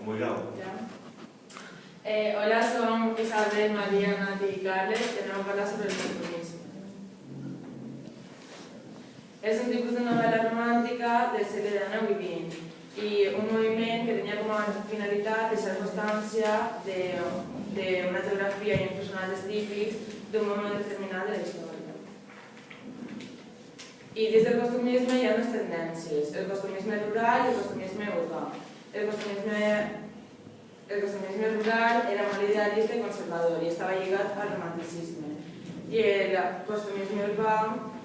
Hola, som Isabel, Maria, Nati i Carles i anem a parlar sobre el costumisme. És un tipus de novel·la romàntica del segle XIX i XX i un moviment que tenia com a finalitat deixar constància d'una geografia i uns personatges típics d'un moment determinat de la història. I dins del costumisme hi ha dues tendències, el costumisme rural i el costumisme urbà. El costumisme rural era molt idealista i conservador i estava lligat al romanticisme. I el costumisme urbà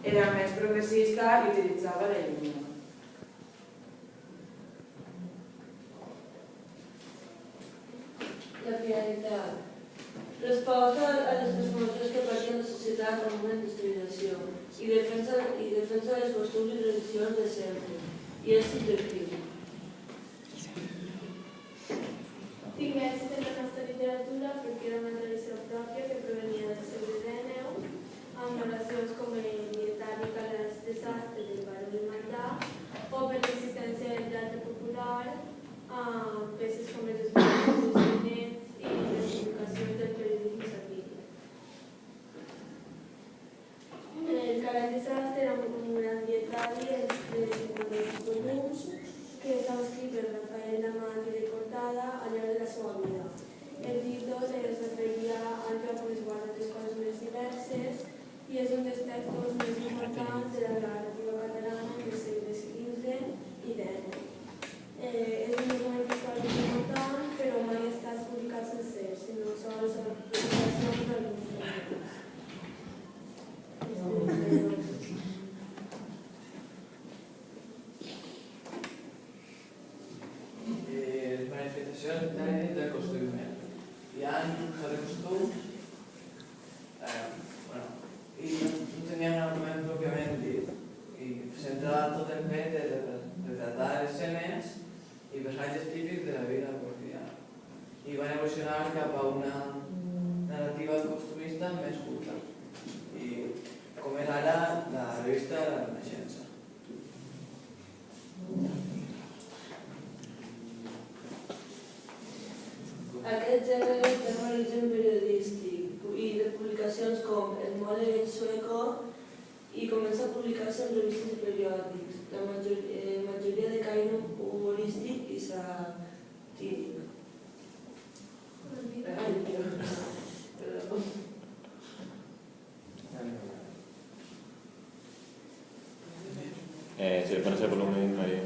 era més progressista i utilitzava la ironia. La finalitat. Resposta a les transformacions que patien la societat en una industrialització i defensa dels costums i tradicions de sempre. I és subjectiu. Tinc èxit en la nostra literatura perquè era una tradició pròpia que provenia del segle XIX, amb narracions com el dietàric a les desastres del baró del Maldà o per l'existència del teatre popular, amb peces com els esbozos dels sonets i les publicacions del periodisme satíric. El Caral Desastre era un gran dietari de 55 volums que estava escrit per Rafael Amat i de Cortada al llarg de la seva vida. El títol es referia al lloc on es guarden les coses més diverses i és un dels textos més importants de la narrativa catalana en els segles XV i X. És un document històric important, però mai ha estat publicat sencer, sinó sols a publicacions d'alguns fragments. Manifestacions del costume. Hi ha de costums i no tenien un argument pròpiament dit i centrava tot el fet de tratar escenes i personatges típics de la vida quotidiana i van evolucionar cap a una narrativa costumista més curta i com és ara la revista de la Renaixença. Aquest gènere té un origen periodístic i de publicacions com El Mole en Sueco i comença a publicar-se en revistes i periòdics, la majoria de caire humorístic i satíric. Si le pones el volumen, María.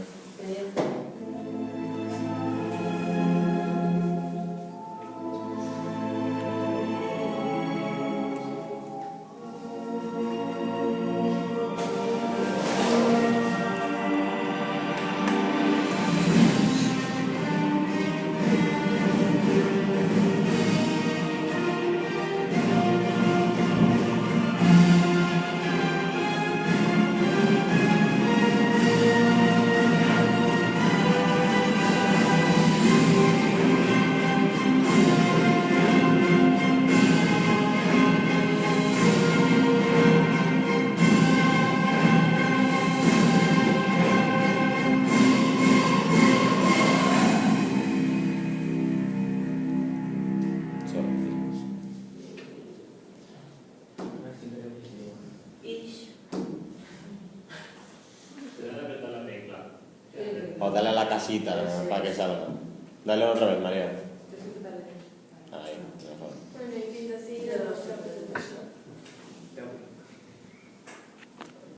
O dale a la casita para que salga. Dale otra vez, María. Ahí, mejor.